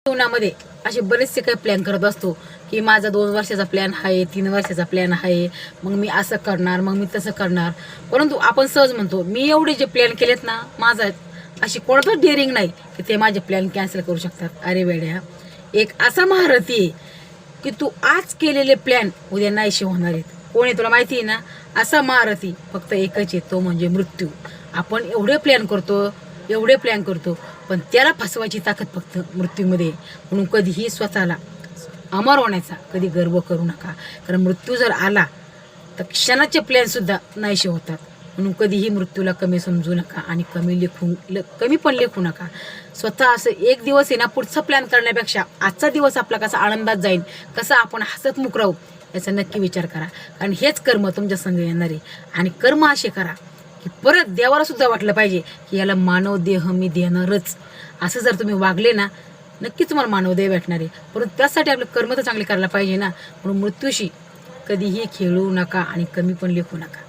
जीवनामध्ये असे बरेचसे काही प्लॅन करत असतो की माझा 2 वर्षाचा प्लॅन आहे, 3 वर्षाचा प्लॅन आहे, मग मी असं करणार, मग मी तसं करणार. परंतु आपण सहज म्हणतो मी एवढे जे प्लॅन केलेत ना, माझा अशी कोणतंच डेअरिंग नाही की ते माझे प्लॅन कॅन्सल करू शकतात. अरे वेड्या, एक असा महारथी आहे की तू आज केलेले प्लॅन उद्या नाहीसे होणार आहेत. कोण आहे तुला माहिती आहे ना? असा महारथी फक्त एकच आहे, तो म्हणजे मृत्यू. आपण एवढे प्लॅन करतो पण त्याला फसवायची ताकद फक्त मृत्यूमध्ये आहे. म्हणून कधीही स्वतःला अमर होण्याचा कधी गर्व करू नका, कारण मृत्यू जर आला तर क्षणाचे प्लॅन सुद्धा नाहीसे होतात. म्हणून कधीही मृत्यूला कमी समजू नका आणि कमी पण लेखू नका. स्वतः असं एक दिवस आहे ना, पुढचा प्लॅन करण्यापेक्षा आजचा दिवस आपला कसा आनंदात जाईल, कसा आपण हसत मुख राहू याचा नक्की विचार करा. कारण हेच कर्म तुमच्या संग येणार आहे. आणि कर्म असे करा की परत देवाला सुद्धा वाटलं पाहिजे की याला मानव देह मी देणारच. असं जर तुम्ही वागले ना, नक्कीच तुम्हाला मानव देह भेटणार आहे. परंतु त्यासाठी आपलं कर्म तर चांगले करायला पाहिजे ना. म्हणून मृत्यूशी कधीही खेळू नका आणि कमी पण लेखू नका.